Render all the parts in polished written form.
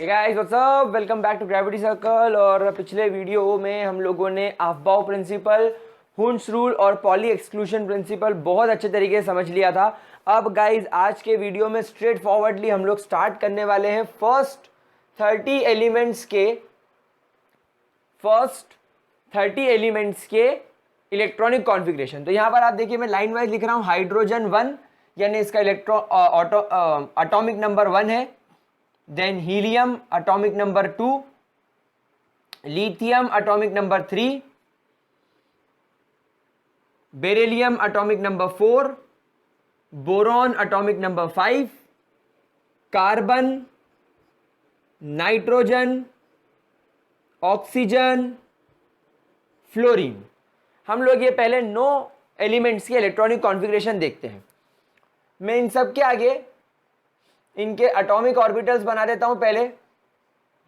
Guys what's up, welcome back to Gravity Circle. और पिछले video में हम लोगों ने अफबाउ प्रिंसिपल, हुंस रूल और पॉली एक्सक्लूशन प्रिंसिपल बहुत अच्छे तरीके से समझ लिया था। अब गाइस आज के वीडियो में स्ट्रेट फॉरवर्डली हम लोग स्टार्ट करने वाले हैं फर्स्ट 30 एलिमेंट्स के इलेक्ट्रॉनिक कॉन्फ़िगरेशन। तो यहाँ पर आप देखिए, मैं लाइन वाइज लिख रहा हूँ। हाइड्रोजन 1 यानी इसका एटॉमिक नंबर 1 है। Then helium atomic number 2, lithium atomic number 3, beryllium atomic number 4, boron atomic number 5, carbon, nitrogen, oxygen, fluorine. हम लोग ये पहले 9 एलिमेंट्स के इलेक्ट्रॉनिक कॉन्फ़िगरेशन देखते हैं। मैं इन सब के आगे इनके एटॉमिक ऑर्बिटल्स बना देता हूं। पहले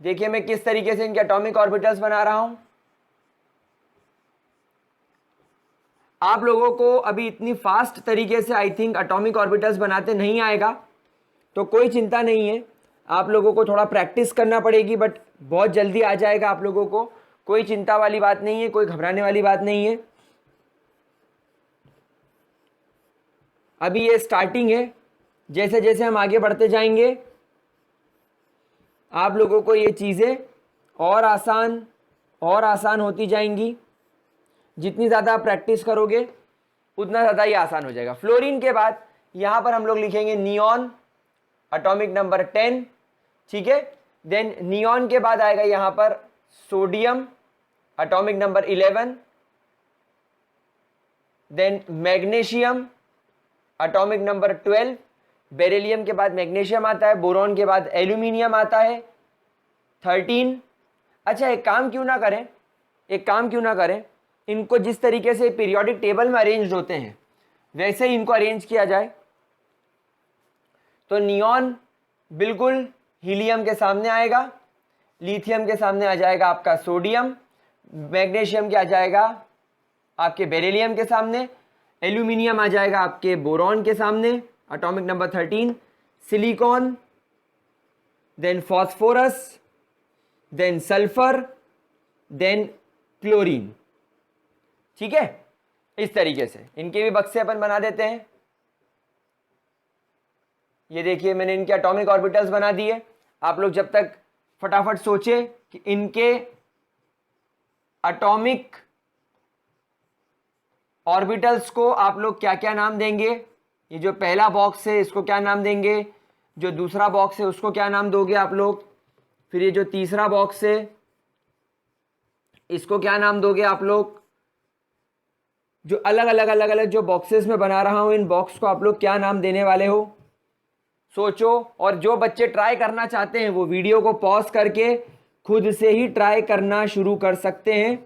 देखिए मैं किस तरीके से इनके एटॉमिक ऑर्बिटल्स बना रहा हूं। आप लोगों को अभी इतनी फास्ट तरीके से आई थिंक एटॉमिक ऑर्बिटल्स बनाते नहीं आएगा, तो कोई चिंता नहीं है। आप लोगों को थोड़ा प्रैक्टिस करना पड़ेगी, बट बहुत जल्दी आ जाएगा आप लोगों को। कोई चिंता वाली बात नहीं है, कोई घबराने वाली बात नहीं है। अभी ये स्टार्टिंग है। जैसे जैसे हम आगे बढ़ते जाएंगे आप लोगों को ये चीज़ें और आसान होती जाएंगी। जितनी ज़्यादा आप प्रैक्टिस करोगे उतना ज़्यादा ये आसान हो जाएगा। फ्लोरीन के बाद यहाँ पर हम लोग लिखेंगे नियॉन एटॉमिक नंबर 10, ठीक है। देन नियॉन के बाद आएगा यहाँ पर sodium atomic number 11, then magnesium atomic number 12, beryllium के बाद मैग्नीशियम आता है, बोरॉन के बाद एल्यूमिनियम आता है 13। अच्छा, एक काम क्यों ना करें, इनको जिस तरीके से पीरियोडिक टेबल में अरेंज होते हैं वैसे ही इनको अरेंज किया जाए। तो नियॉन बिल्कुल हीलियम के सामने आएगा, लिथियम के सामने आ जाएगा आपका सोडियम, मैग्नीशियम के आ जाएगा आपके बेरिलियम के सामने, एल्यूमिनियम आ जाएगा आपके बोरॉन के सामने atomic number 13, silicon, then phosphorus, then sulphur, then chlorine. ठीक है, इस तरीके से इनके भी बक्से अपन बना देते हैं। ये देखिए मैंने इनके एटॉमिक ऑर्बिटल्स बना दिए। आप लोग जब तक फटाफट सोचे कि इनके एटॉमिक ऑर्बिटल्स को आप लोग क्या क्या नाम देंगे। ये जो पहला बॉक्स है इसको क्या नाम देंगे, जो दूसरा बॉक्स है उसको क्या नाम दोगे आप लोग, फिर ये जो तीसरा बॉक्स है इसको क्या नाम दोगे आप लोग। जो अलग अलग जो बॉक्सेस में बना रहा हूं इन बॉक्स को आप लोग क्या नाम देने वाले हो, सोचो। और जो बच्चे ट्राई करना चाहते हैं वो वीडियो को पॉज करके खुद से ही ट्राई करना शुरू कर सकते हैं,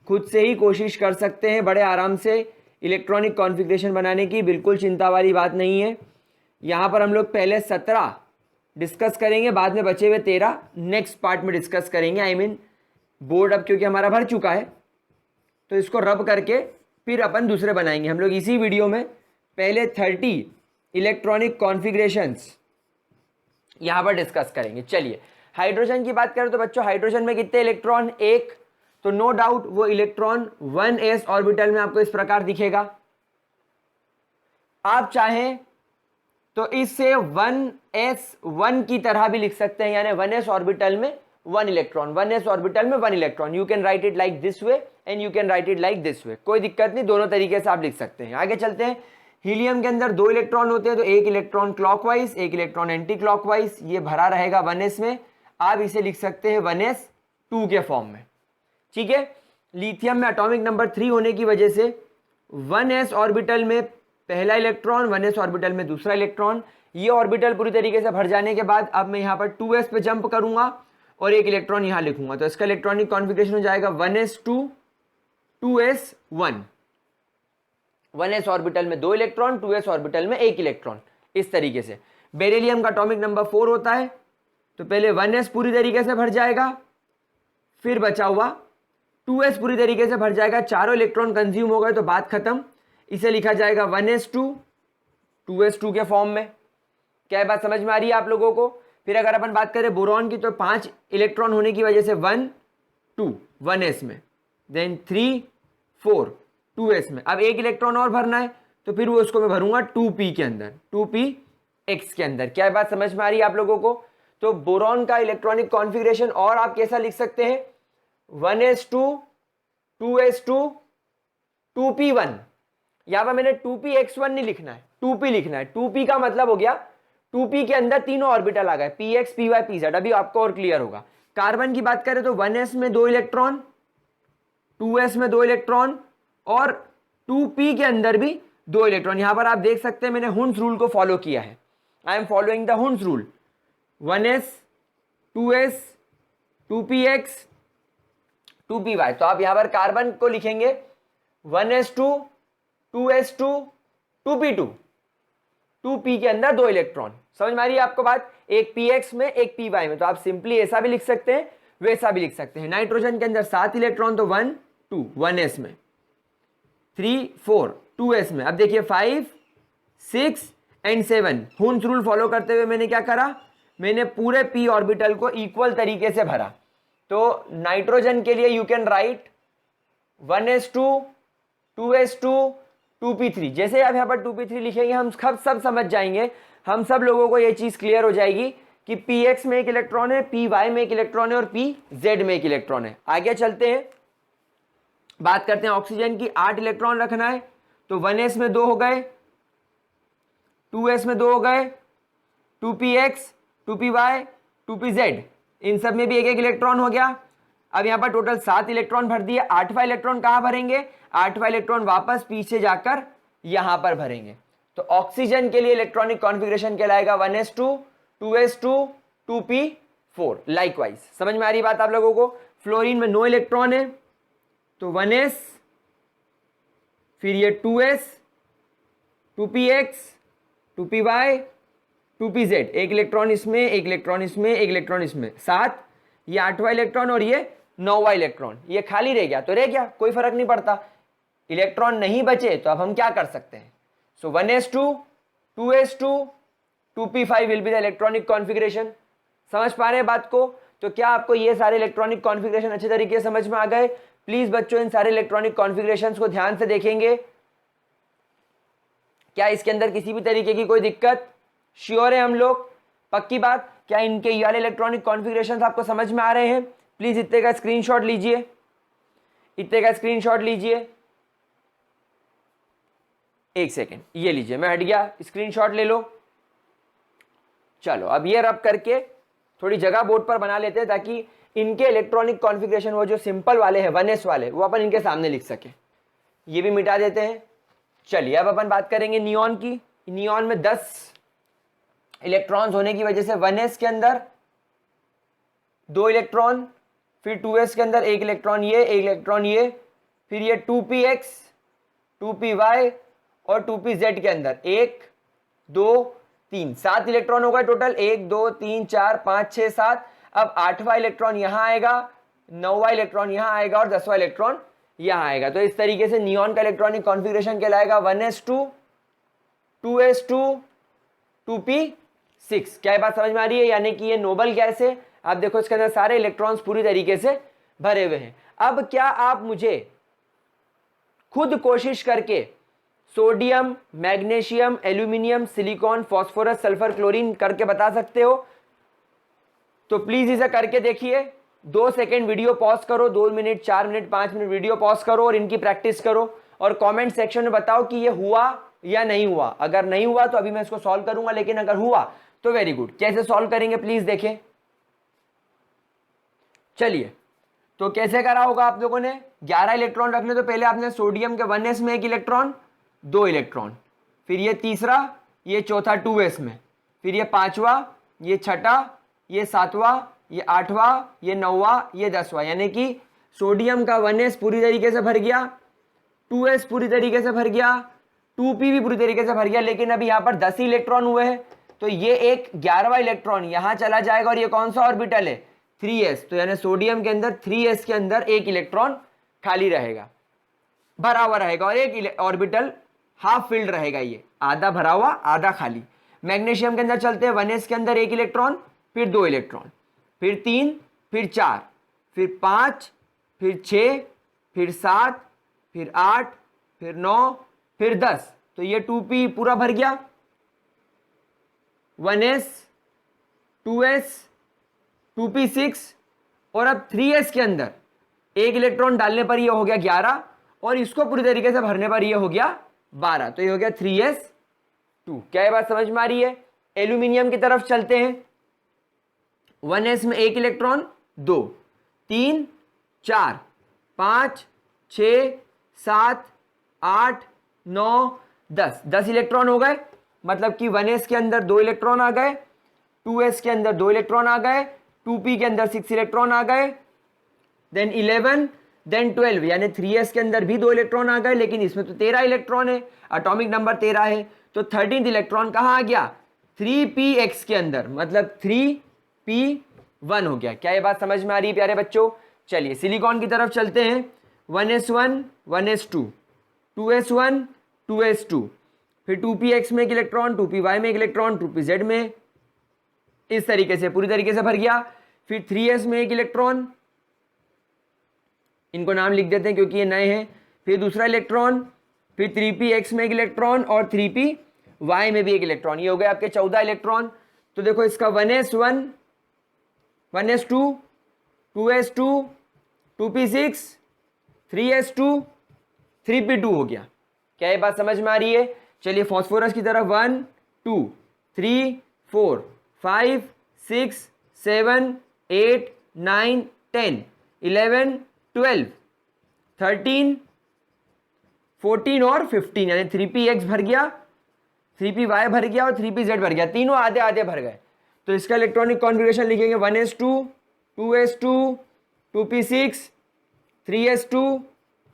खुद से ही कोशिश कर सकते हैं बड़े आराम से इलेक्ट्रॉनिक कॉन्फ़िगरेशन बनाने की। बिल्कुल चिंता वाली बात नहीं है। यहाँ पर हम लोग पहले 17 डिस्कस करेंगे, बाद में बचे हुए 13 नेक्स्ट पार्ट में डिस्कस करेंगे। आई मीन बोर्ड अब क्योंकि हमारा भर चुका है तो इसको रब करके फिर अपन दूसरे बनाएंगे। हम लोग इसी वीडियो में पहले 30 इलेक्ट्रॉनिक कॉन्फ़िगरेशंस यहाँ पर डिस्कस करेंगे। चलिए हाइड्रोजन की बात करें तो बच्चों हाइड्रोजन में कितने इलेक्ट्रॉन, 1। तो नो डाउट वो इलेक्ट्रॉन 1s ऑर्बिटल में आपको इस प्रकार दिखेगा। आप चाहें तो इससे 1s1 की तरह भी लिख सकते हैं, यानी 1s ऑर्बिटल में 1 इलेक्ट्रॉन, 1s ऑर्बिटल में 1 electron. You can write it like this way and you can write it like this way, कोई दिक्कत नहीं, दोनों तरीके से आप लिख सकते हैं। आगे चलते हैं। हीलियम के अंदर 2 इलेक्ट्रॉन होते हैं, तो 1 electron clockwise, 1 electron anti clockwise. ये भरा रहेगा 1s में, आप इसे लिख सकते हैं 1s2 के फॉर्म में, ठीक है। लिथियम में एटॉमिक नंबर 3 होने की वजह से 1s ऑर्बिटल में पहला इलेक्ट्रॉन, 1s ऑर्बिटल में दूसरा इलेक्ट्रॉन। ये ऑर्बिटल पूरी तरीके से भर जाने के बाद अब मैं यहाँ पर 2s पे जंप करूंगा और एक इलेक्ट्रॉन यहां लिखूंगा, तो इसका इलेक्ट्रॉनिक कॉन्फ़िगरेशन हो जाएगा 1s2 2s1। 1s ऑर्बिटल में 2 इलेक्ट्रॉन, 2s ऑर्बिटल में 1 इलेक्ट्रॉन। इस तरीके से बेरिलियम का एटॉमिक नंबर 4 होता है, तो पहले 1s पूरी तरीके से भर जाएगा, फिर बचा हुआ 2s पूरी तरीके से भर जाएगा, चारों इलेक्ट्रॉन कंज्यूम हो गए तो बात खत्म। इसे लिखा जाएगा 1s2 2s2 के फॉर्म में। क्या बात समझ में आ रही है आप लोगों को? फिर अगर अपन बात करें बोरॉन की, तो 5 इलेक्ट्रॉन होने की वजह से 1 2 1s में, देन 3 4 2s में। अब एक इलेक्ट्रॉन और भरना है, तो फिर वो उसको मैं भरूंगा 2p के अंदर, 2px के अंदर। क्या बात समझ में आ रही है आप लोगों को? तो बोरॉन का इलेक्ट्रॉनिक कॉन्फ़िगरेशन और आप कैसा लिख सकते हैं, 1s2 2s2 2p1। यहां पर मैंने 2px1 नहीं लिखना है, 2p लिखना है। 2p का मतलब हो गया 2p के अंदर तीनों ऑर्बिटल आ गए, px py pz। अभी आपको और क्लियर होगा। कार्बन की बात करें तो 1s में 2 इलेक्ट्रॉन, 2s में 2 इलेक्ट्रॉन और 2p के अंदर भी 2 इलेक्ट्रॉन। यहां पर आप देख सकते हैं मैंने हुन्स रूल को फॉलो किया है, I am following the Hund's rule. 1s 2s 2px 2py। तो आप यहां पर कार्बन को लिखेंगे 1s2 2s2 2p2, 2p के अंदर 2 इलेक्ट्रॉन। समझ में आ रही है आपको बात? एक px में एक py में। तो आप सिंपली ऐसा भी लिख सकते हैं, वैसा भी लिख सकते हैं। नाइट्रोजन के अंदर 7 इलेक्ट्रॉन, तो 1 2 1s में, 3 4 2s में। अब देखिए 5 6 एंड 7 हुन्स रूल फॉलो करते हुए मैंने क्या करा, मैंने पूरे p ऑर्बिटल को इक्वल तरीके से भरा। तो नाइट्रोजन के लिए you can write 1s2 2s2 2p3। जैसे आप यहां पर 2p3 लिखेंगे, हम सब समझ जाएंगे, हम सब लोगों को यह चीज क्लियर हो जाएगी कि px में एक इलेक्ट्रॉन है, py में एक इलेक्ट्रॉन है और pz में एक इलेक्ट्रॉन है। आगे चलते हैं, बात करते हैं ऑक्सीजन की। 8 इलेक्ट्रॉन रखना है, तो 1s में 2 हो गए, 2s में 2 हो गए, 2px 2py 2pz, इन सब में भी एक एक इलेक्ट्रॉन हो गया। अब यहां पर टोटल 7 इलेक्ट्रॉन भर दिए। 8वां इलेक्ट्रॉन कहां भरेंगे, 8वां इलेक्ट्रॉन वापस पीछे जाकर यहां पर भरेंगे। तो ऑक्सीजन के लिए इलेक्ट्रॉनिक कॉन्फ़िगरेशन कहलाएगा 1s2 2s2 2p4। लाइकवाइज समझ में आ रही बात आप लोगों को? फ्लोरीन में 9 इलेक्ट्रॉन है, तो 1s, फिर ये 2s 2px 2py 2pz, एक इलेक्ट्रॉन इसमें, एक इलेक्ट्रॉन इसमें, एक इलेक्ट्रॉन इसमें, 7। ये 8वां इलेक्ट्रॉन और ये 9वां इलेक्ट्रॉन, ये खाली रह गया तो रह गया, कोई फर्क नहीं पड़ता। इलेक्ट्रॉन नहीं बचे तो अब हम क्या कर सकते हैं? सो 1s2 2s2 2p5 will be the electronic configuration. समझ पा रहे हैं बात को? तो क्या आपको ये सारे इलेक्ट्रॉनिक कॉन्फ़िगरेशन अच्छे तरीके से समझ में आ गए? प्लीज बच्चों इन सारे इलेक्ट्रॉनिक कॉन्फ़िगरेशंस को ध्यान से देखेंगे। क्या इसके अंदर किसी भी तरीके की कोई दिक्कत? श्योर है हम लोग? पक्की बात? क्या इनके ये वाले इलेक्ट्रॉनिक कॉन्फ़िगरेशंस आपको समझ में आ रहे हैं? प्लीज इतने का स्क्रीनशॉट लीजिए, इतने का स्क्रीनशॉट लीजिए। एक सेकेंड, ये लीजिए, मैं हट गया, स्क्रीनशॉट ले लो। चलो अब ये रब करके थोड़ी जगह बोर्ड पर बना लेते हैं, ताकि इनके इलेक्ट्रॉनिक कॉन्फ़िगरेशन वो जो सिंपल वाले हैं 1s वाले, वो अपन इनके सामने लिख सके। ये भी मिटा देते हैं। चलिए अब अपन बात करेंगे नियॉन की। नियॉन में 10 इलेक्ट्रॉन्स होने की वजह से 1s के अंदर 2 इलेक्ट्रॉन, फिर 2s के अंदर 1 इलेक्ट्रॉन ये, 1 इलेक्ट्रॉन ये, फिर ये 2px 2py और 2pz के अंदर 1 2 3 7 इलेक्ट्रॉन हो गए टोटल, 1 2 3 4 5 6 7। अब 8वां इलेक्ट्रॉन यहां आएगा, 9वां इलेक्ट्रॉन यहां आएगा और 10वां इलेक्ट्रॉन यहां आएगा। तो इस तरीके से नियॉन का इलेक्ट्रॉनिक कॉन्फ़िगरेशन कहलाएगा 1s2 2s2 2p6। क्या बात समझ में आ रही है? यानी कि ये नोबल गैस है। आप देखो इसके अंदर सारे इलेक्ट्रॉन्स पूरी तरीके से भरे हुए हैं। अब क्या आप मुझे खुद कोशिश करके sodium, magnesium, aluminium, silicon, phosphorus, sulphur, chlorine करके बता सकते हो? तो प्लीज इसे करके देखिए। 2 सेकेंड वीडियो पॉज करो, 2 minute 4 minute 5 minute video pause करो और इनकी प्रैक्टिस करो, और कमेंट सेक्शन में बताओ कि ये हुआ या नहीं हुआ। अगर नहीं हुआ तो अभी मैं इसको सॉल्व करूंगा, लेकिन अगर हुआ तो वेरी गुड। कैसे सॉल्व करेंगे प्लीज देखें। चलिए, तो कैसे करा होगा आप लोगों ने? 11 इलेक्ट्रॉन रखने, तो पहले आपने सोडियम के 1s में 1 इलेक्ट्रॉन 2 इलेक्ट्रॉन, फिर ये तीसरा, ये चौथा 2s में, फिर ये 5वां, ये छठा, ये 7वां, ये 8वां, ये 9वां, ये 10वां, यानी कि सोडियम का 1s पूरी तरीके से भर गया, 2s पूरी तरीके से भर गया, 2p भी पूरी तरीके से भर गया, लेकिन अभी यहाँ पर 10 इलेक्ट्रॉन हुए हैं, तो ये एक 11वां इलेक्ट्रॉन यहां चला जाएगा और ये कौन सा ऑर्बिटल है 3s, तो यानी सोडियम के अंदर 3s के अंदर एक इलेक्ट्रॉन खाली रहेगा, भरा हुआ रहेगा, और एक ऑर्बिटल हाफ फिल्ड रहेगा, ये आधा भरा हुआ आधा खाली। मैग्नीशियम के अंदर चलते हैं, 1s के अंदर एक इलेक्ट्रॉन, फिर 2 इलेक्ट्रॉन, फिर 3, फिर 4, फिर 5, फिर 6, फिर 7, फिर 8, फिर 9, फिर 10, तो ये 2p पूरा भर गया, 1s, 2s, 2p6, और अब 3s के अंदर एक इलेक्ट्रॉन डालने पर ये हो गया 11, और इसको पूरी तरीके से भरने पर ये हो गया 12, तो ये हो गया 3s2। क्या ये बात समझ में आ रही है? एल्यूमिनियम की तरफ चलते हैं, 1s में एक इलेक्ट्रॉन, 2, 3, 4, 5, 6, 7, 8, 9, 10, 10 इलेक्ट्रॉन हो गए, मतलब कि 1s के अंदर 2 इलेक्ट्रॉन आ गए, 2s के अंदर 2 इलेक्ट्रॉन आ गए, 2p के अंदर 6 इलेक्ट्रॉन आ गए, देन 11, देन 12, यानी 3s के अंदर भी 2 इलेक्ट्रॉन आ गए, लेकिन इसमें तो 13 इलेक्ट्रॉन है, एटॉमिक नंबर 13 है, तो 13th इलेक्ट्रॉन कहाँ आ गया 3px के अंदर, मतलब 3p1 हो गया। क्या ये बात समझ में आ रही है प्यारे बच्चों? चलिए सिलिकॉन की तरफ चलते हैं, 1s1, 1s2, 2s1, 2s2, फिर 2px में एक इलेक्ट्रॉन, 2py में एक इलेक्ट्रॉन, 2pz में, इस तरीके से पूरी तरीके से भर गया, फिर 3s में एक इलेक्ट्रॉन, इनको नाम लिख देते हैं क्योंकि ये नए हैं, फिर दूसरा इलेक्ट्रॉन, फिर 3px में एक इलेक्ट्रॉन, और 3py में भी एक इलेक्ट्रॉन, ये हो गए आपके 14 इलेक्ट्रॉन। तो देखो इसका 1s1, 1s2, 2s2, 2p6, 3s2, 3p2 हो गया। क्या ये बात समझ में आ रही है? चलिए फॉस्फोरस की तरफ, 1, 2, 3, 4, 5, 6, 7, 8, 9, 10, 11, 12, 13, 14 और 15, यानी 3px भर गया, 3py भर गया और 3pz भर गया, तीनों आधे आधे भर गए। तो इसका इलेक्ट्रॉनिक कॉन्फ़िगरेशन लिखेंगे 1s2, 2s2, 2p6, 3s2,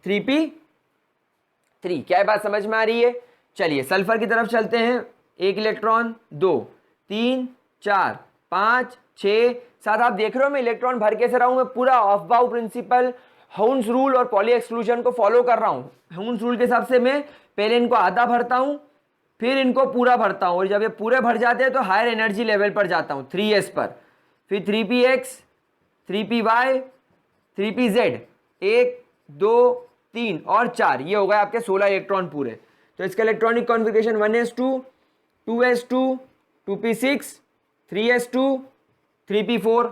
3p3। क्या बात समझ में आ रही है? चलिए सल्फर की तरफ चलते हैं, एक इलेक्ट्रॉन, 2, 3, 4, 5, 6, 7, आप देख रहे हो मैं इलेक्ट्रॉन भर कैसे रहा हूं, मैं पूरा ऑफ बाउ प्रिंसिपल, हाउन्स रूल और पॉली एक्सक्लूजन को फॉलो कर रहा हूं। हाउन्स रूल के हिसाब से मैं पहले इनको आधा भरता हूं, फिर इनको पूरा भरता हूं, और जब ये पूरे भर जाते हैं तो हायर एनर्जी लेवल पर जाता हूं 3s पर, फिर 3px, 3py, 3pz, 1, 2, 3 और 4, ये हो गए आपके 16 इलेक्ट्रॉन पूरे। तो इसका electronic configuration 1s2, 2s2, 2p6, 3s2, 3p4।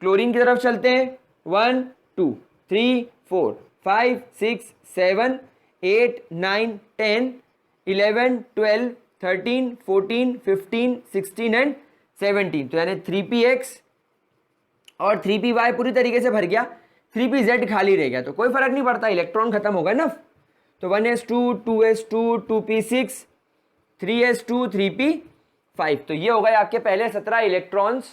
Chlorine की तरफ चलते हैं, 1, 2, 3, 4, 5, 6, 7, 8, 9, 10, 11, 12, 13, 14, 15, 16 एंड 17, तो यानी 3px और 3py पूरी तरीके से भर गया, 3pz खाली रह गया, तो कोई फर्क नहीं पड़ता, इलेक्ट्रॉन खत्म हो गए ना। तो 1s2, 2s2, 2p6, 3s2, 3p5, तो ये हो गए आपके पहले 17 इलेक्ट्रॉन्स,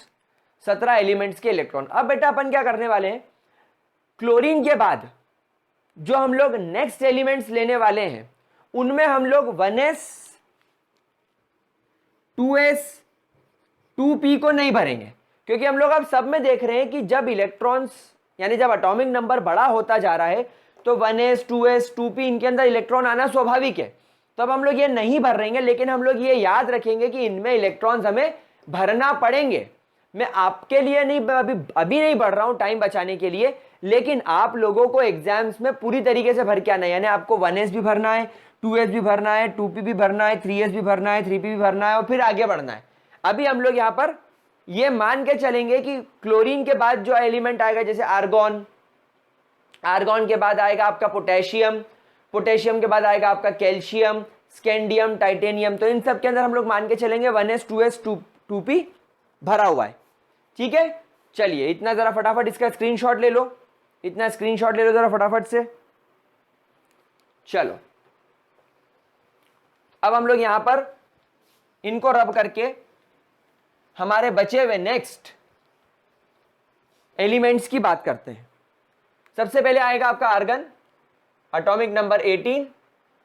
17 एलिमेंट्स के इलेक्ट्रॉन। अब बेटा अपन क्या करने वाले हैं, क्लोरीन के बाद जो हम लोग नेक्स्ट एलिमेंट्स लेने वाले हैं उनमें हम लोग 1s, 2s, 2p को नहीं भरेंगे, क्योंकि हम लोग अब सब में देख रहे हैं कि जब इलेक्ट्रॉन्स यानी जब एटॉमिक नंबर बड़ा होता जा रहा है तो 1s, 2s, 2p इनके अंदर इलेक्ट्रॉन आना स्वाभाविक है, तो अब हम लोग ये नहीं भर रहेंगे, लेकिन हम लोग ये याद रखेंगे कि इनमें इलेक्ट्रॉन्स हमें भरना पड़ेंगे। मैं आपके लिए नहीं, अभी नहीं पढ़ रहा हूं टाइम बचाने के लिए, लेकिन आप लोगों को एग्जाम्स में पूरी तरीके से भर के आना है, यानी आपको 1s भी भरना है, 2s भी भरना है, 2p भी भरना है, 3s भी भरना है, 3p भी भरना है, और फिर आगे बढ़ना है। अभी हम लोग यहां पर ये मान के चलेंगे कि क्लोरीन के बाद जो एलिमेंट आएगा, जैसे आर्गॉन, आर्गॉन के बाद आएगा आपका पोटेशियम, पोटेशियम के बाद आएगा आपका कैल्शियम, स्कैंडियम, टाइटेनियम, तो इन सब के अंदर हम लोग मान के चलेंगे 1s, 2s, 2p भरा हुआ है। ठीक है, चलिए इतना जरा फटाफट इसका स्क्रीनशॉट ले लो, इतना स्क्रीनशॉट ले लो जरा फटाफट से। चलो अब हम लोग यहां पर इनको रब करके हमारे बचे हुए नेक्स्ट एलिमेंट्स की बात करते हैं। सबसे पहले आएगा आपका आर्गन, एटॉमिक नंबर 18,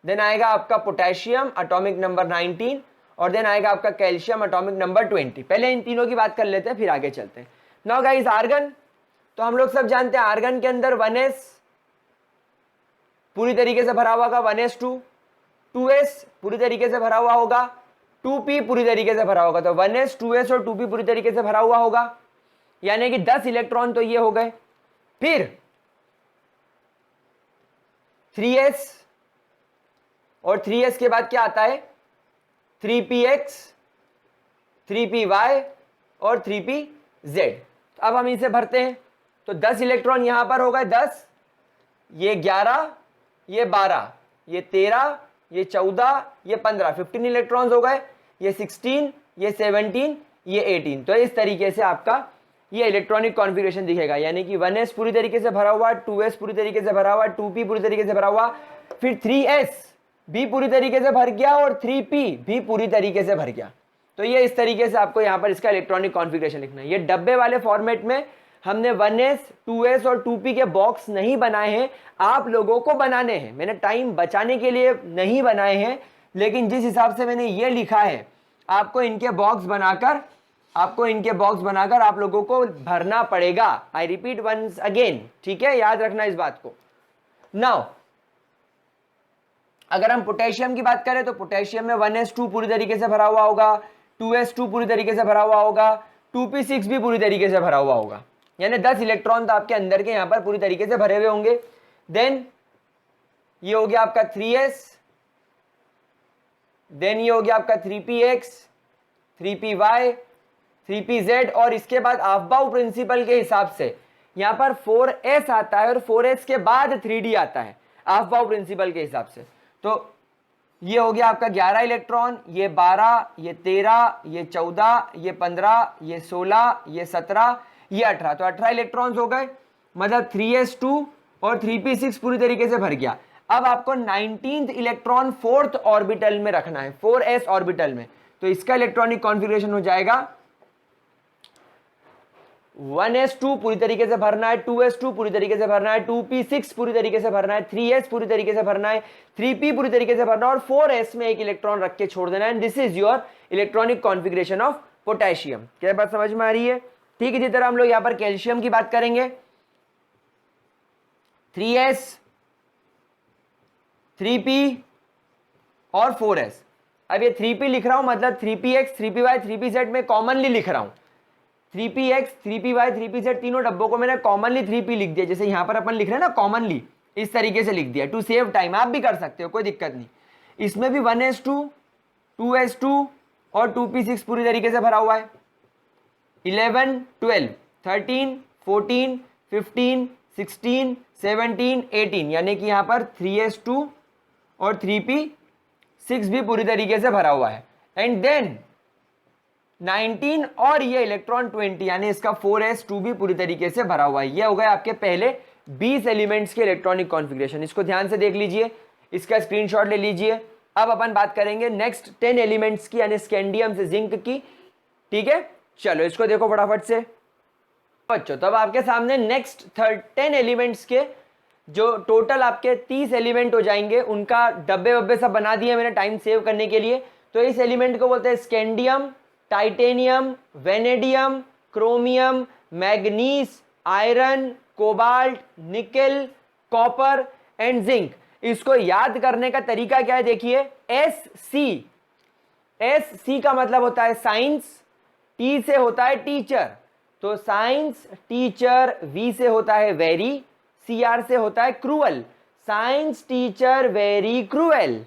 देन आएगा आपका पोटेशियम, एटॉमिक नंबर 19, और देन आएगा आपका कैल्शियम, एटॉमिक नंबर 20। पहले इन तीनों की बात कर लेते हैं, फिर आगे चलते हैं। नाउ गाइस, आर्गन तो हम लोग सब जानते हैं, आर्गन के अंदर 1s पूरी तरीके से भरा हुआ होगा, 1s2, 2s पूरी तरीके से भरा हुआ होगा, 2p पूरी तरीके से भरा होगा। तो 1s, 2s और 2p पूरी तरीके से भरा हुआ होगा, यानी कि 10 इलेक्ट्रॉन तो ये हो गए। फिर 3s, और 3s के बाद क्या आता है, 3px, 3py और 3pz। अब हम इसे भरते हैं, तो 10 इलेक्ट्रॉन यहां पर हो गए, 10, ये 11, ये 12, ये 13, ये 14, ये 15, 15 इलेक्ट्रॉन्स हो गए, ये 16, ये 17, ये 18। तो इस तरीके से आपका ये इलेक्ट्रॉनिक कॉन्फ़िगरेशन दिखेगा, यानी कि 1s पूरी तरीके से भरा हुआ, 2s पूरी तरीके से भरा हुआ, 2p पूरी तरीके से भरा हुआ, फिर 3s भी पूरी तरीके से भर गया और 3p भी पूरी तरीके से भर गया। तो ये इस तरीके से आपको यहां पर इसका इलेक्ट्रॉनिक कॉन्फ़िगरेशन लिखना है। ये डब्बे वाले फॉर्मेट में हमने 1s, 2s और 2p के बॉक्स नहीं बनाए हैं, आप लोगों को बनाने हैं। मैंने टाइम बचाने के लिए नहीं बनाए हैं, लेकिन जिस हिसाब से मैंने ये लिखा है, आपको इनके बॉक्स बनाकर आप लोगों को भरना पड़ेगा। आई रिपीट वंस अगेन, ठीक है, याद रखना इस बात को। नाउ अगर हम पोटेशियम की बात करें, तो पोटेशियम में 1s2 पूरी तरीके से भरा हुआ होगा, 2s2 पूरी तरीके से भरा हुआ होगा, 2p6 भी पूरी तरीके से भरा हुआ होगा, यानी 10 इलेक्ट्रॉन तो आपके अंदर के यहां पर पूरी तरीके से भरे हुए होंगे। देन ये हो गया आपका 3s, देन ये हो गया आपका 3px, 3py, 3pz, और इसके बाद अफबाउ प्रिंसिपल के हिसाब से यहां पर 4s आता है और 4s के बाद 3d आता है अफबाउ प्रिंसिपल के हिसाब से। तो ये हो गया आपका 11 इलेक्ट्रॉन, ये 12, ये 13, ये 14, ये 15, ये 16, ये 17, ये 18। तो 18 इलेक्ट्रॉन्स हो गए, मतलब 3s2 और 3p6 पूरी तरीके से भर गया। अब आपको 19th इलेक्ट्रॉन 4th ऑर्बिटल में रखना है, 4s ऑर्बिटल में। तो इसका इलेक्ट्रॉनिक कॉन्फ़िगरेशन हो जाएगा 1s2 पूरी तरीके से भरना है, 2s2 पूरी तरीके से भरना है, 2p6 पूरी तरीके से भरना है, 3s पूरी तरीके से भरना है, 3p पूरी तरीके से भरना है, और 4s में एक इलेक्ट्रॉन रख के छोड़ देना है। This is your electronic configuration of potassium. क्या बात समझ में आ रही है? ठीक है। इसी तरह हम लोग यहां पर कैल्शियम की बात करेंगे, 3s, 3p और 4s। अब ये 3p लिख रहा हूं, मतलब 3px, 3py, 3pz में कॉमनली लिख रहा हूं। 3px, 3py, 3pz तीनों डब्बों को मैंने कॉमनली 3p लिख दिया, जैसे यहां पर अपन लिख रहे हैं ना कॉमनली, इस तरीके से लिख दिया टू सेव टाइम। आप भी कर सकते हो, कोई दिक्कत नहीं। इसमें भी 1s2, 2s2 और 2p6 पूरी तरीके से भरा हुआ है। 11, 12, 13, 14, 15, 16, 17, 18, यानी कि यहां पर 3s2 और 3p6 भी पूरी तरीके से भरा हुआ है। एंड देन 19 और ये इलेक्ट्रॉन 20, यानी इसका 4s2 भी पूरी तरीके से भरा हुआ है। ये हो गए आपके पहले 20 एलिमेंट्स के इलेक्ट्रॉनिक कॉन्फ़िगरेशन। इसको ध्यान से देख लीजिए, इसका स्क्रीनशॉट ले लीजिए। अब अपन बात करेंगे नेक्स्ट 10 एलिमेंट्स की, यानी स्कैंडियम से जिंक की। ठीक है, चलो इसको देखो फटाफट से बच्चों। तब आपके सामने नेक्स्ट 10 एलिमेंट्स के जो टोटल आपके 30 एलिमेंट हो जाएंगे, उनका डब्बे वब्बे सब बना दिए मैंने टाइम सेव करने के लिए। तो इस एलिमेंट को बोलते हैं scandium, titanium, vanadium, chromium, manganese, iron, cobalt, nickel, copper and zinc. इसको याद करने का तरीका क्या है, देखिए, एस सी का मतलब होता है साइंस, टी से होता है टीचर, तो साइंस टीचर, वी से होता है वेरी, सीआर से होता है cruel. Science teacher very cruel,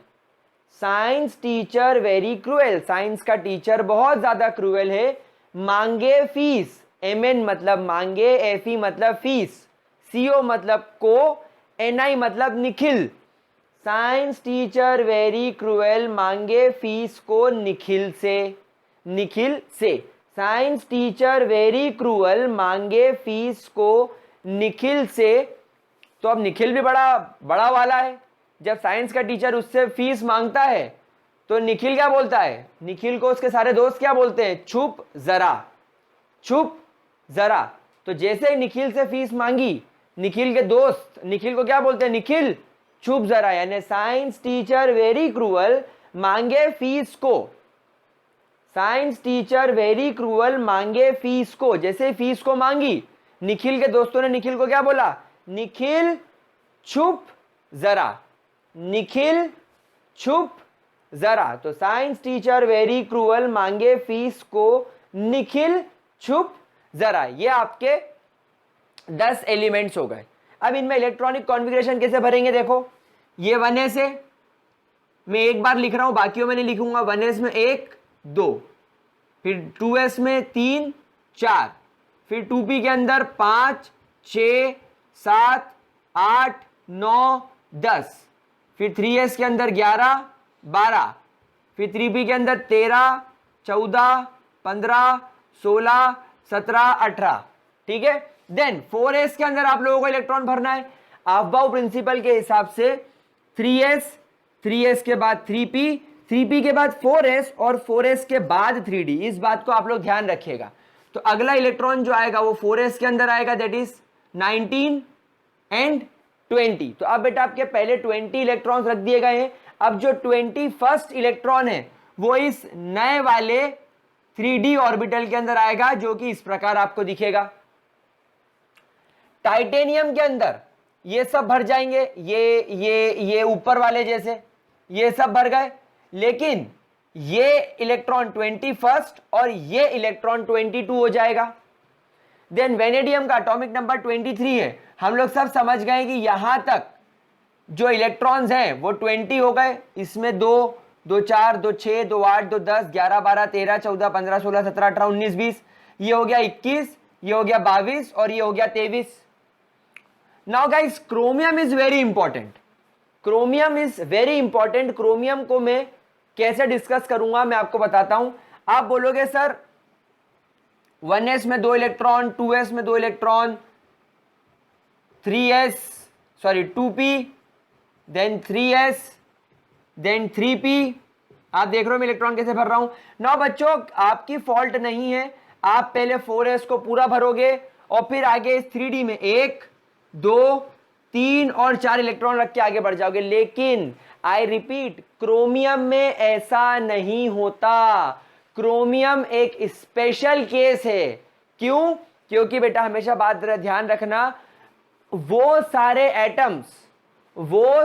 science teacher very cruel, science का टीचर बहुत ज्यादा क्रूएल है। मांगे फीस, एमएन मतलब मांगे, एफई मतलब फीस, सीओ मतलब को, एनआई मतलब Nikhil. Science teacher very cruel, मांगे फीस को निखिल से। साइंस टीचर वेरी क्रूएल, मांगे फीस को निखिल से। तो अब निखिल भी बड़ा वाला है। जब साइंस का टीचर उससे फीस मांगता है तो निखिल क्या बोलता है, निखिल को उसके सारे दोस्त क्या बोलते हैं, छुप जरा, छुप जरा। तो तो जैसे निखिल से फीस मांगी, निखिल के दोस्त निखिल को क्या बोलते हैं, निखिल चुप जरा, यानी साइंस टीचर वेरी क्रूअल मांगे फीस को, साइंस टीचर वेरी क्रूअल मांगे फीस को। जैसे फीस को मांगी, निखिल के दोस्तों ने निखिल को क्या बोला, निखिल चुप जरा, निखिल चुप जरा। तो साइंस टीचर वेरी क्रूअल मांगे फीस को, निखिल चुप जरा। ये आपके 10 एलिमेंट्स हो गए। अब इनमें इलेक्ट्रॉनिक कॉन्फ़िगरेशन कैसे भरेंगे, देखो ये 1s है, मैं एक बार लिख रहा हूं, बाकियों में नहीं लिखूंगा। 1s में 1 2, फिर 2s में 3 4, फिर 2p के अंदर 5 6 7 8 9 10, फिर 3s के अंदर 11 12, फिर 3p के अंदर 13 14 15 16 17 18, ठीक है। देन 4s के अंदर आप लोगों को इलेक्ट्रॉन भरना है अफबाउ प्रिंसिपल के हिसाब से। 3s के बाद 3p के बाद 4s और 4s के बाद 3d, इस बात को आप लोग ध्यान रखिएगा। तो अगला इलेक्ट्रॉन जो आएगा वो 4s के अंदर आएगा, दैट इज 19 एंड 20। तो अब बेटा आपके पहले 20 इलेक्ट्रॉन्स रख दिए गए हैं। अब जो 21st इलेक्ट्रॉन है वो इस नए वाले 3d ऑर्बिटल के अंदर आएगा, जो कि इस प्रकार आपको दिखेगा। टाइटेनियम के अंदर ये सब भर जाएंगे, ये ऊपर वाले जैसे ये सब भर गए, लेकिन ये इलेक्ट्रॉन 21st और ये इलेक्ट्रॉन 22 हो जाएगा। देन वेनेडियम का एटॉमिक नंबर 23 है। हम लोग सब समझ गए कि यहां तक जो इलेक्ट्रॉन्स हैं वो 20 हो गए। इसमें 2 2 4 2 6 2 8 2 10 11 12 13 14 15 16 17 18 19 20, ये हो गया 21, ये हो गया 22 और ये हो गया 23। Now guys chromium is very important, chromium is very important. Chromium को मैं कैसे डिस्कस करूंगा मैं आपको बताता हूं। आप बोलोगे सर 1s में 2 इलेक्ट्रॉन, 2s में 2 electron, 2p, then 3s, then 3p। आप देख रहे हो मैं इलेक्ट्रॉन कैसे भर रहा हूं ना बच्चों, आपकी फॉल्ट नहीं है। आप पहले 4s को पूरा भरोगे और फिर आगे इस 3d में 1 2 3 और 4 इलेक्ट्रॉन रख के आगे बढ़ जाओगे। लेकिन आई रिपीट, क्रोमियम में ऐसा नहीं होता। क्रोमियम एक स्पेशल केस है। क्यों? क्योंकि बेटा हमेशा बात ध्यान रखना, वो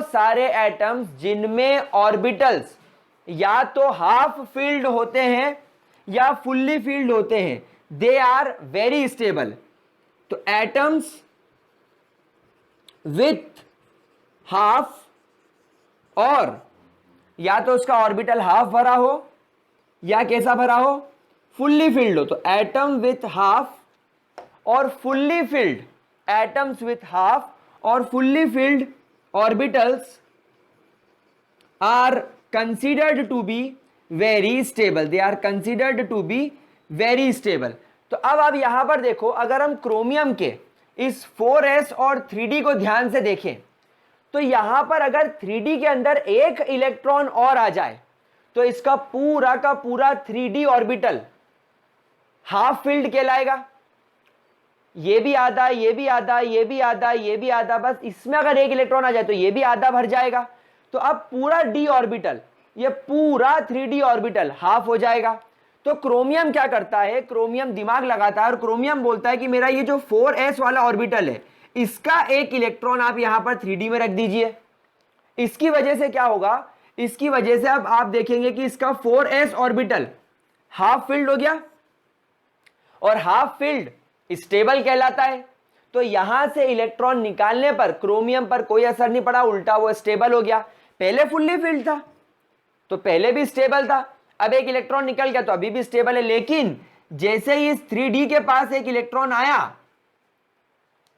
सारे एटम्स जिनमें ऑर्बिटल्स या तो हाफ फील्ड होते हैं या फुल्ली फील्ड होते हैं, दे आर वेरी स्टेबल। तो एटम्स विथ हाफ, और या तो उसका ऑर्बिटल हाफ भरा हो या कैसा भरा हो, फुल्ली फिल्ड हो। तो एटम विथ हाफ और fully filled, atoms with half और fully filled orbitals are considered to be very stable, they are considered to be very stable. तो अब आप यहां पर देखो, अगर हम क्रोमियम के इस 4s और 3d को ध्यान से देखें तो यहां पर अगर 3d के अंदर एक इलेक्ट्रॉन और आ जाए तो इसका पूरा का पूरा 3d ऑर्बिटल हाफ फील्ड कहलाएगा। ये भी आधा, ये भी आधा, ये भी आधा, ये भी आधा, बस इसमें अगर एक इलेक्ट्रॉन आ जाए तो ये भी आधा भर जाएगा। तो अब पूरा d ऑर्बिटल, ये पूरा 3d ऑर्बिटल हाफ हो जाएगा। तो क्रोमियम क्या करता है, क्रोमियम दिमाग लगाता है और क्रोमियम बोलता है कि मेरा ये जो 4s वाला ऑर्बिटल है, इसका एक इलेक्ट्रॉन आप यहां पर 3d में रख दीजिए। इसकी वजह से क्या होगा, इसकी वजह से अब आप देखेंगे कि इसका 4s ऑर्बिटल हाफ फील्ड हो गया, और हाफ फील्ड स्टेबल कहलाता है। तो यहां से इलेक्ट्रॉन निकालने पर क्रोमियम पर कोई असर नहीं पड़ा, उल्टा वो स्टेबल हो गया। पहले फुल्ली फील्ड था तो पहले भी स्टेबल था, अब एक इलेक्ट्रॉन निकल गया तो अभी भी स्टेबल है। लेकिन जैसे ही इस 3d के पास एक इलेक्ट्रॉन आया,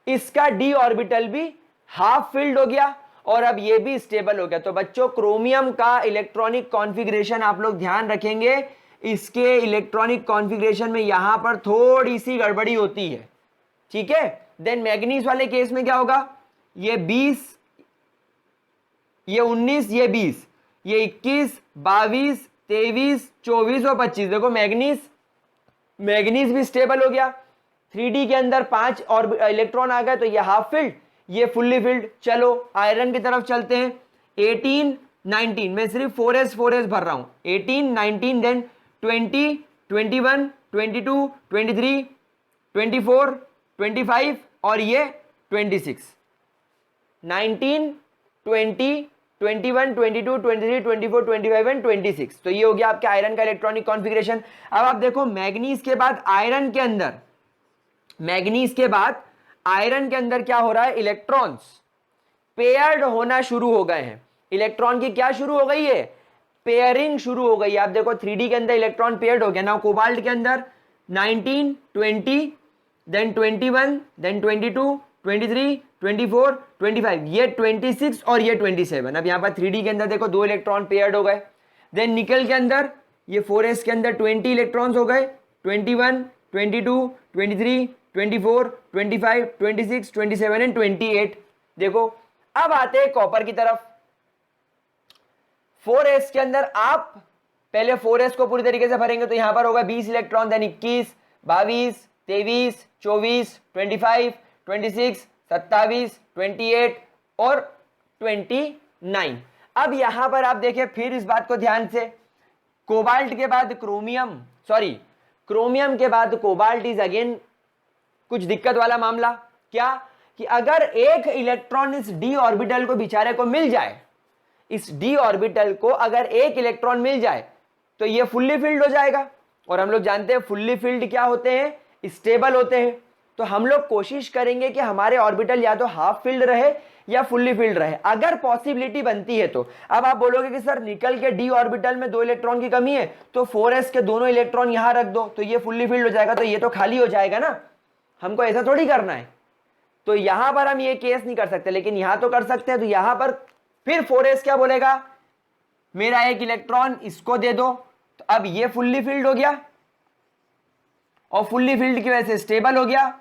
इसका d ऑर्बिटल भी हाफ फील्ड हो गया और अब ये भी स्टेबल हो गया। तो बच्चों क्रोमियम का इलेक्ट्रॉनिक कॉन्फ़िगरेशन आप लोग ध्यान रखेंगे, इसके इलेक्ट्रॉनिक कॉन्फ़िगरेशन में यहां पर थोड़ी सी गड़बड़ी होती है, ठीक है। देन मैग्नीज वाले केस में क्या होगा, ये 20, ये 19, ये 20, ये 21 22 23 24 और 25। देखो मैग्नीज भी स्टेबल हो गया। 3D के अंदर 5 और इलेक्ट्रॉन आ गए तो ये हाफ फिल्ड, ये फुल्ली फिल्ड। चलो आयरन की तरफ चलते हैं। 18 19 मैं सिर्फ 4s भर रहा हूं। 18 19 देन 20 21 22 23 24 25 और ये 26। 19 20 21 22 23 24 25 एंड 26। तो ये हो गया आपके आयरन का इलेक्ट्रॉनिक कॉन्फ़िगरेशन। अब आप देखो मैग्नीज के बाद आयरन के अंदर, मैग्नीज के बाद आयरन के अंदर क्या हो रहा है, इलेक्ट्रॉन्स पेयर्ड होना शुरू हो गए हैं। इलेक्ट्रॉन की क्या शुरू हो गई है, पेयरिंग शुरू हो गई है। आप देखो 3D के अंदर इलेक्ट्रॉन पेयर्ड हो गया ना। कोबाल्ट के अंदर 19 20 देन 21 देन 22 23 24 25 ये 26 और ये 27। अब यहां पर 3D के अंदर देखो 2 इलेक्ट्रॉन पेयर्ड हो गए। देन निकल के अंदर ये 4s के अंदर 20 इलेक्ट्रॉन्स हो गए, 21 22 23 24 25 26 27 एंड 28। देखो अब आते हैं कॉपर की तरफ। 4s के अंदर आप पहले 4s को पूरी तरीके से भरेंगे तो यहां पर होगा 20 इलेक्ट्रॉन, देन 21 22 23 24 25 26 27 28 और 29। अब यहां पर आप देखें फिर इस बात को ध्यान से, कोबाल्ट के बाद क्रोमियम, सॉरी क्रोमियम के बाद कोबाल्ट इज अगेन कुछ दिक्कत वाला मामला। क्या कि अगर एक इलेक्ट्रॉन इस d ऑर्बिटल को बेचारे को मिल जाए, इस d ऑर्बिटल को अगर एक इलेक्ट्रॉन मिल जाए तो ये फुल्ली फिल्ड हो जाएगा। और हम लोग जानते हैं फुल्ली फिल्ड क्या होते हैं, स्टेबल होते हैं। तो हम लोग कोशिश करेंगे कि हमारे ऑर्बिटल या तो हाफ फिल्ड रहे या फुल्ली फिल्ड रहे, अगर पॉसिबिलिटी बनती है तो। अब आप बोलोगे कि सर निकल के d ऑर्बिटल में 2 इलेक्ट्रॉन की कमी है तो 4s के दोनों इलेक्ट्रॉन यहां रख दो तो ये फुल्ली फिल्ड हो जाएगा, तो ये तो खाली हो जाएगा ना। हमको ऐसा थोड़ी करना है। तो यहां पर हम ये केस नहीं कर सकते, लेकिन यहां तो कर सकते हैं। तो यहां पर फिर 4s क्या बोलेगा, मेरा एक इलेक्ट्रॉन इसको दे दो। तो अब ये फुल्ली फिल्ड हो गया और फुल्ली फिल्ड की वजह से स्टेबल हो गया,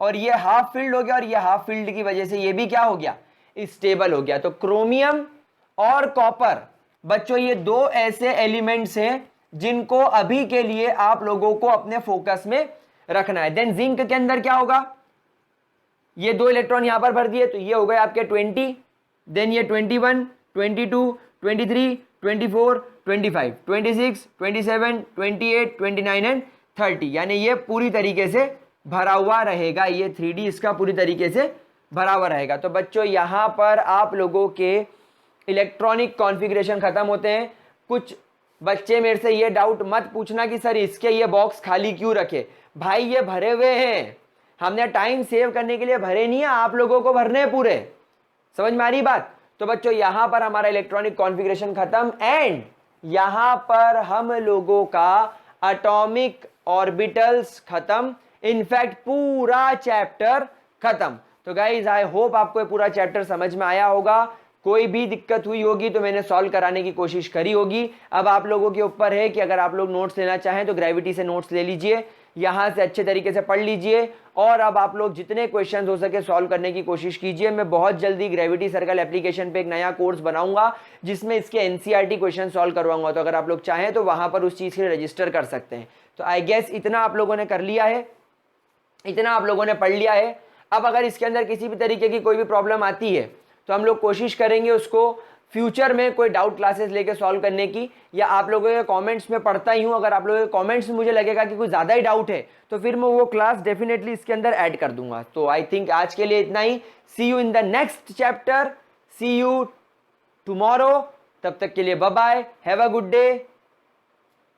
और ये हाफ फील्ड हो गया और ये हाफ फील्ड की वजह से ये भी क्या हो गया, स्टेबल हो गया। तो क्रोमियम और कॉपर बच्चों ये 2 ऐसे एलिमेंट्स हैं जिनको अभी के लिए आप लोगों को अपने फोकस में रखना है। देन जिंक के अंदर क्या होगा, ये 2 इलेक्ट्रॉन यहां पर भर दिए तो ये हो गए आपके 20, देन ये 21 22 23 24 25 26 27 28 29 एंड 30, यानी ये पूरी तरीके से भरा हुआ रहेगा। ये 3D इसका पूरी तरीके से भरा हुआ रहेगा। तो बच्चों यहां पर आप लोगों के इलेक्ट्रॉनिक कॉन्फ़िगरेशन खत्म होते हैं। कुछ बच्चे मेरे से ये डाउट मत पूछना कि सर इसके ये बॉक्स खाली क्यों रखे। भाई ये भरे हुए हैं, हमने टाइम सेव करने के लिए भरे नहीं है, आप लोगों को भरने हैं पूरे। समझ में आ रही बात। तो बच्चों यहां पर हमारा इलेक्ट्रॉनिक कॉन्फ़िगरेशन खत्म, एंड यहां पर हम लोगों का एटॉमिक ऑर्बिटल्स खत्म, इनफैक्ट पूरा चैप्टर खत्म। तो गाइज आई होप आपको ये पूरा चैप्टर समझ में आया होगा। कोई भी दिक्कत हुई होगी तो मैंने सॉल्व कराने की कोशिश करी होगी। अब आप लोगों के ऊपर है कि अगर आप लोग नोट्स लेना चाहें तो ग्रेविटी से नोट्स ले लीजिए, यहां से अच्छे तरीके से पढ़ लीजिए, और अब आप लोग जितने क्वेश्चंस हो सके सॉल्व करने की कोशिश कीजिए। मैं बहुत जल्दी ग्रेविटी सर्कल एप्लीकेशन पे एक नया कोर्स बनाऊंगा जिसमें इसके एनसीईआरटी क्वेश्चन सॉल्व करवाऊंगा। तो अगर आप लोग चाहें तो वहां पर उस चीज़ के लिए रजिस्टर कर सकते हैं। तो आई गेस इतना आप लोगों ने कर लिया है, इतना आप लोगों ने पढ़ लिया है। अब अगर इसके अंदर किसी भी तरीके की कोई भी प्रॉब्लम आती है तो हम लोग कोशिश करेंगे उसको फ्यूचर में कोई डाउट क्लासेस लेके सॉल्व करने की, या आप लोगों के कमेंट्स में पढ़ता ही हूं। अगर आप लोगों के कमेंट्स में मुझे लगेगा कि कुछ ज़्यादा ही डाउट है तो फिर मैं वो क्लास डेफिनेटली इसके अंदर ऐड कर दूंगा। तो आई थिंक आज के लिए इतना ही। See you in the next chapter, see you tomorrow. तब तक के लिए bye bye, have a good day,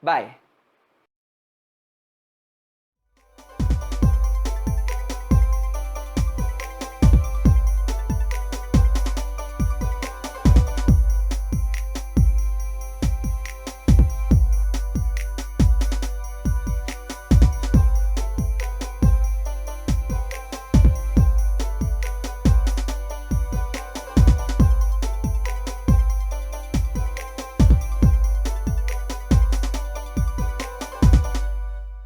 bye.